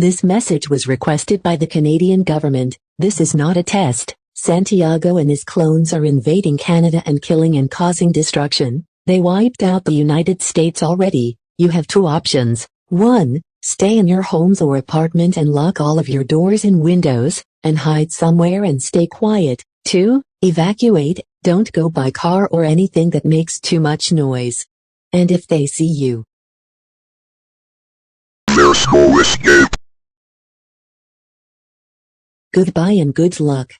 This message was requested by the Canadian government. This is not a test. Santiago and his clones are invading Canada and killing and causing destruction. They wiped out the United States already. You have two options. 1. Stay in your homes or apartment and lock all of your doors and windows, and hide somewhere and stay quiet. 2. Evacuate. Don't go by car or anything that makes too much noise. And if they see you, there's no escape. Goodbye and good luck.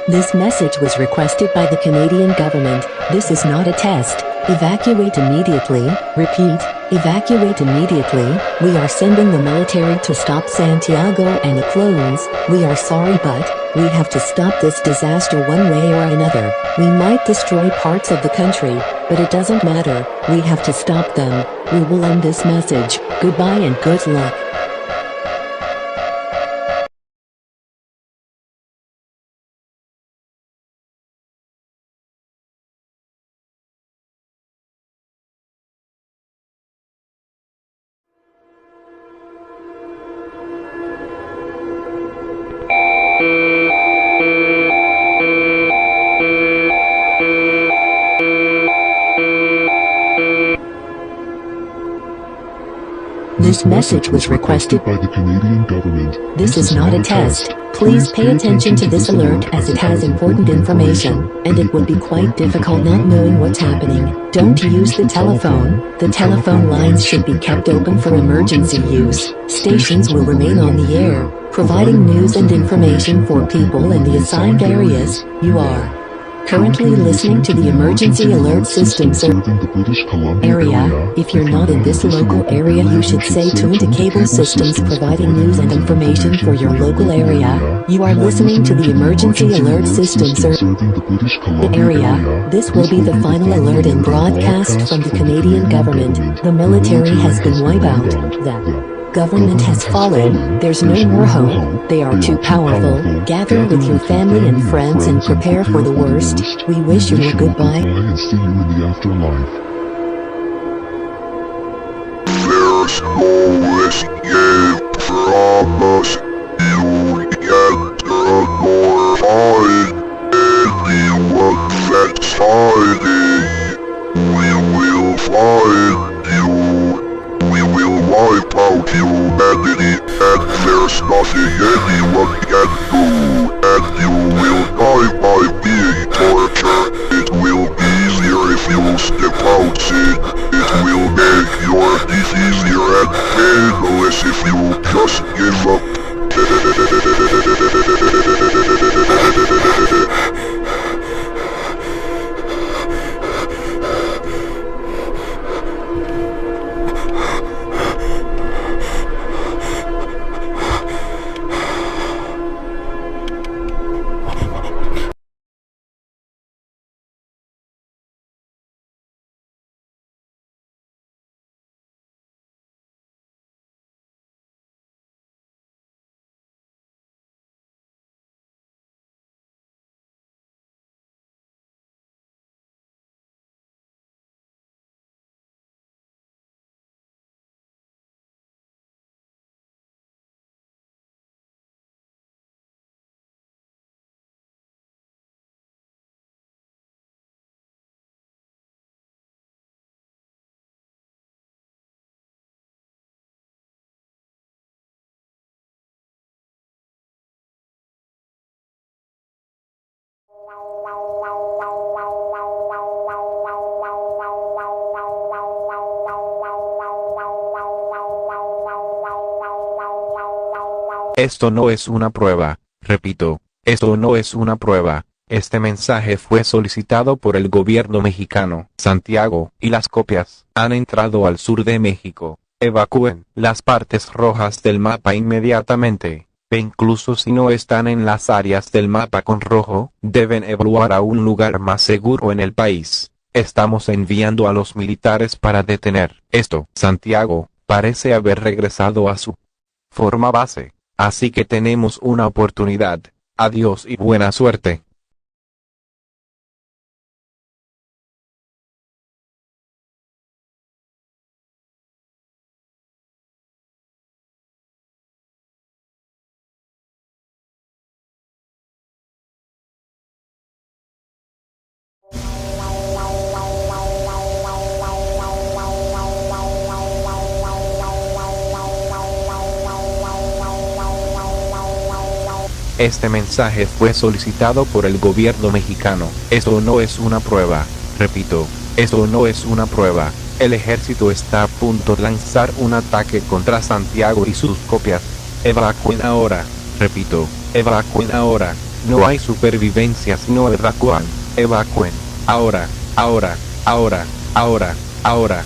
This message was requested by the Canadian government. This is not a test. Evacuate immediately. Repeat, evacuate immediately. We are sending the military to stop Santiago and the clones. We are sorry, but we have to stop this disaster one way or another. We might destroy parts of the country, but it doesn't matter. We have to stop them. We will end this message. Goodbye and good luck. This message was requested by the Canadian government. This is not a test. Please pay attention to this alert as it has important information, and it would be quite difficult not knowing what's happening. Don't use the telephone. The telephone lines should be kept open for emergency use. Stations will remain on the air, providing news and information for people in the assigned areas. You are currently listening to the emergency alert system area. If you're not in this local area, you should stay tuned to cable systems providing news and information for your local area. You are listening to the emergency alert system area. This will be the final alert and broadcast from the Canadian government. The military has been wiped out. The government has fallen. There's no more hope. They are too powerful. Gather with your family and friends and prepare for the worst. We wish you a goodbye. And see you in the afterlife. There's no escape from us. You can't nor hide anyone that's hiding. We will find you. We will wipe out humanity, and there's nothing anyone can do, and you will die by being tortured. It will be easier if you step out, Sid. It will make your teeth easier and painless if you just give up. Esto no es una prueba, repito, esto no es una prueba. Este mensaje fue solicitado por el gobierno mexicano. Santiago y las copias han entrado al sur de México. Evacúen las partes rojas del mapa inmediatamente. E incluso si no están en las áreas del mapa con rojo, deben evaluar a un lugar más seguro en el país. Estamos enviando a los militares para detener esto. Santiago parece haber regresado a su forma base, así que tenemos una oportunidad. Adiós y buena suerte. Este mensaje fue solicitado por el gobierno mexicano. Esto no es una prueba. Repito, esto no es una prueba. El ejército está a punto de lanzar un ataque contra Santiago y sus copias. Evacúen ahora. Repito, evacúen ahora. No hay supervivencia si no evacúan. Evacúen. Ahora, ahora, ahora, ahora, ahora.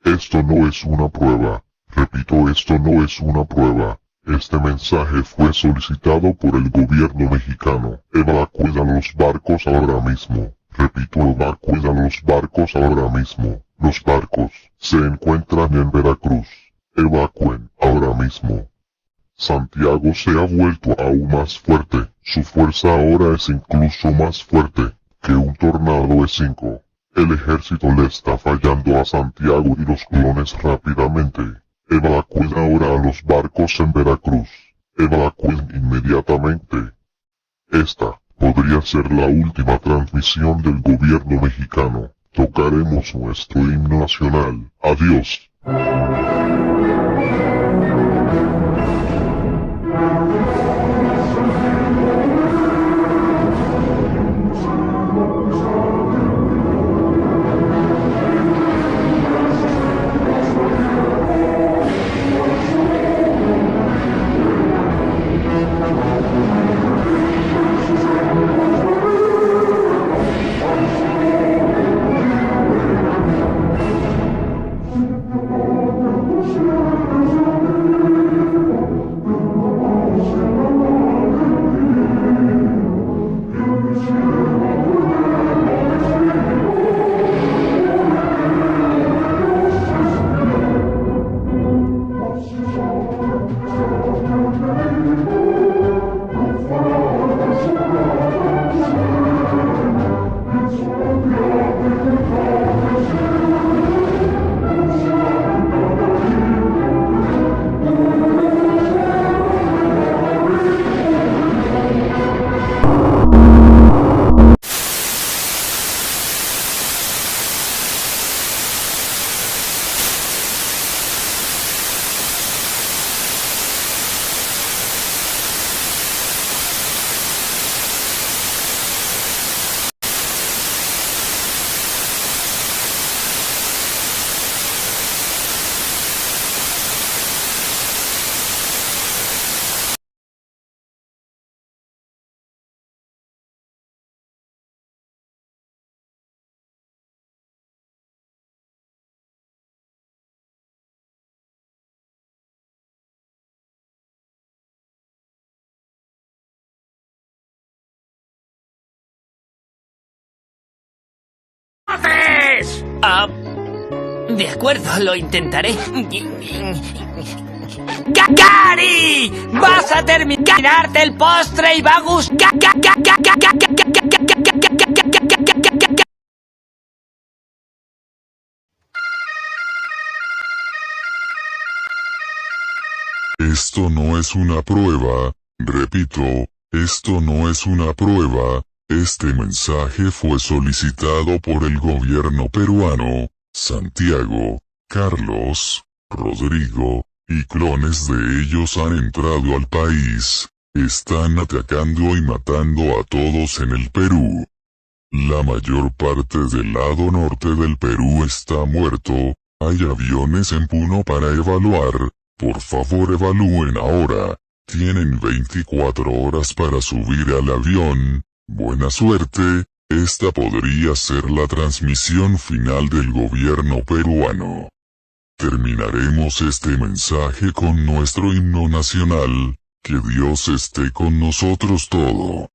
Esto no es una prueba. Repito, esto no es una prueba. Este mensaje fue solicitado por el gobierno mexicano. Evacúen a los barcos ahora mismo. Repito, evacúen a los barcos ahora mismo. Los barcos se encuentran en Veracruz. Evacúen ahora mismo. Santiago se ha vuelto aún más fuerte. Su fuerza ahora es incluso más fuerte que un tornado E5. El ejército le está fallando a Santiago y los clones rápidamente. Evacúen ahora a los barcos en Veracruz. Evacúen inmediatamente. Esta podría ser la última transmisión del gobierno mexicano. Tocaremos nuestro himno nacional. Adiós. haces? De acuerdo, lo intentaré. ¡Gary! ¡Vas a terminarte el postre y va a gustar! Esto no es una prueba, repito, esto no es una prueba. Este mensaje fue solicitado por el gobierno peruano. Santiago, Carlos, Rodrigo, y clones de ellos han entrado al país. Están atacando y matando a todos en el Perú. La mayor parte del lado norte del Perú está muerto. Hay aviones en Puno para evaluar. Por favor evalúen ahora. Tienen 24 horas para subir al avión. Buena suerte. Esta podría ser la transmisión final del gobierno peruano. Terminaremos este mensaje con nuestro himno nacional. Que Dios esté con nosotros todo.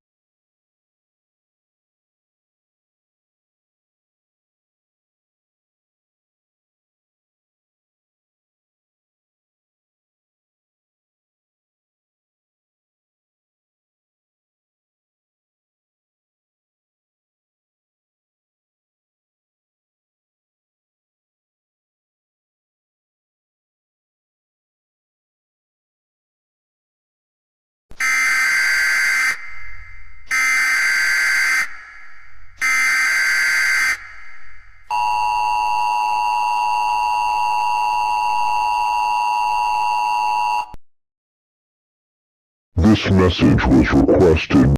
This message was requested.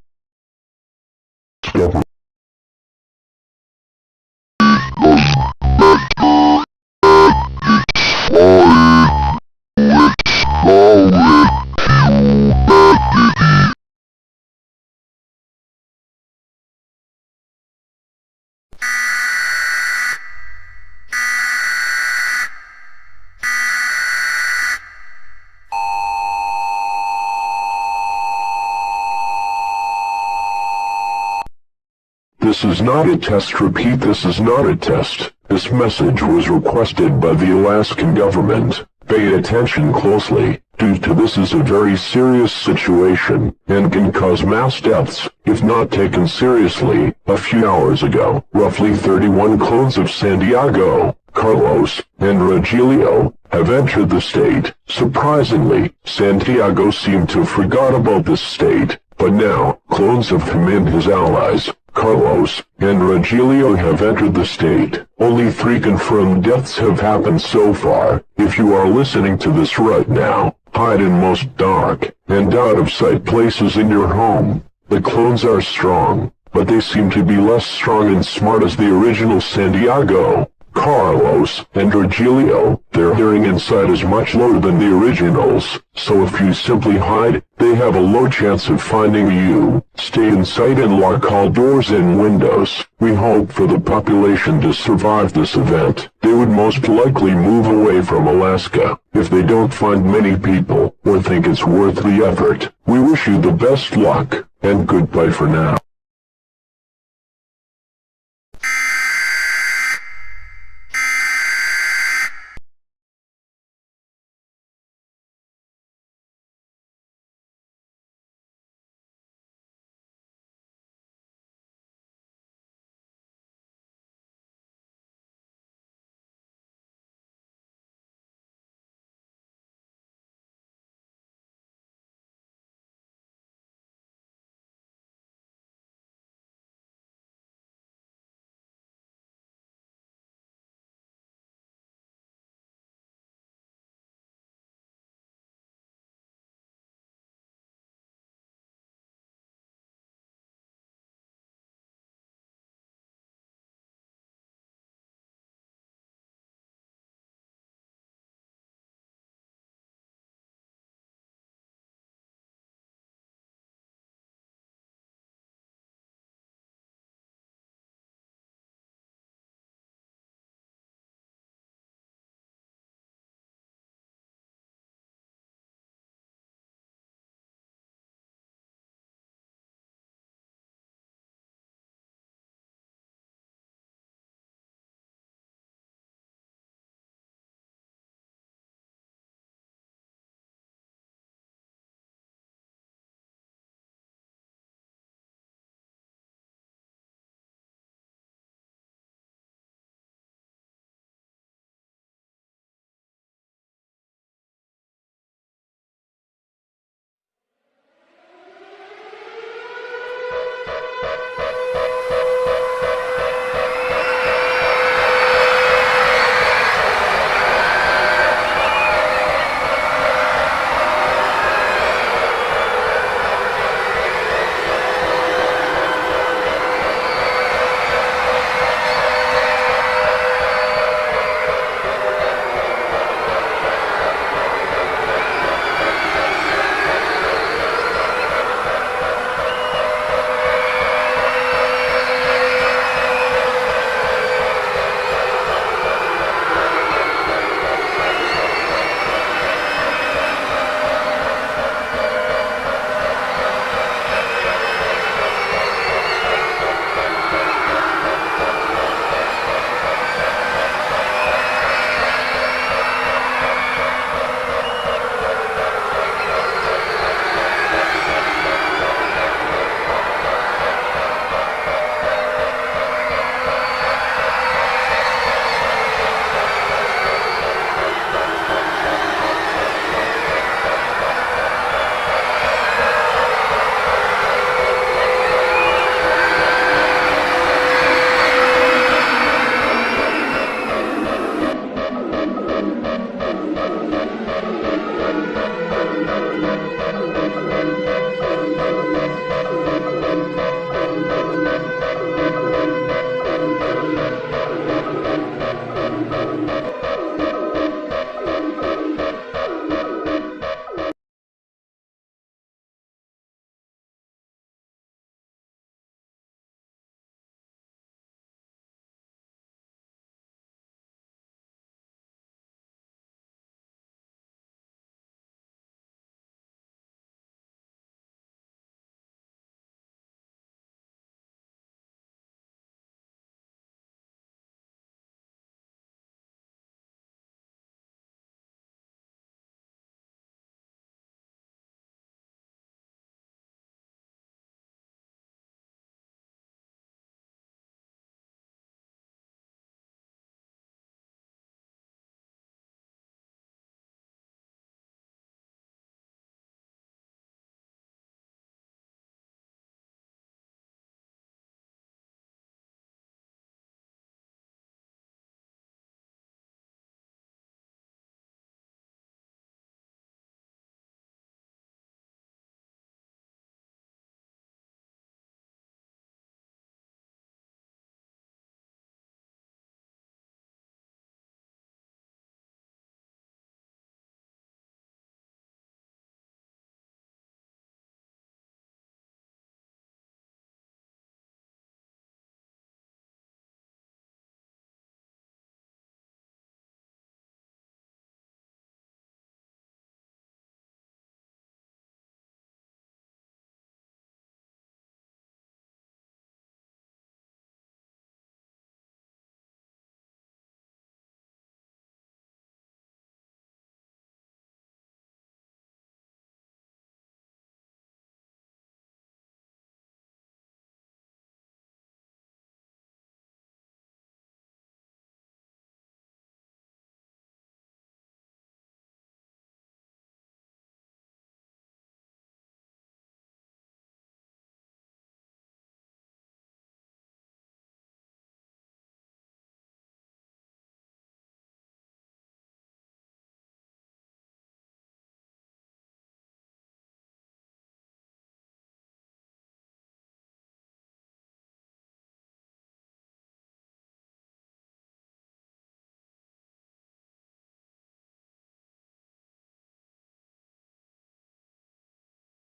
Discover. This is not a test. Repeat, this is not a test. This message was requested by the Alaskan government. Pay attention closely, due to this is a very serious situation, and can cause mass deaths, if not taken seriously. A few hours ago, roughly 31 clones of Santiago, Carlos, and Rogelio have entered the state. Surprisingly, Santiago seemed to have forgot about this state, but now, clones of him and his allies, Carlos and Rogelio, have entered the state. Only 3 confirmed deaths have happened so far. If you are listening to this right now, hide in most dark and out-of-sight places in your home. The clones are strong, but they seem to be less strong and smart as the original Santiago, Carlos, and Rogelio. Their hearing inside is much lower than the originals, so if you simply hide, they have a low chance of finding you. Stay inside and lock all doors and windows. We hope for the population to survive this event. They would most likely move away from Alaska if they don't find many people or think it's worth the effort. We wish you the best luck, and goodbye for now.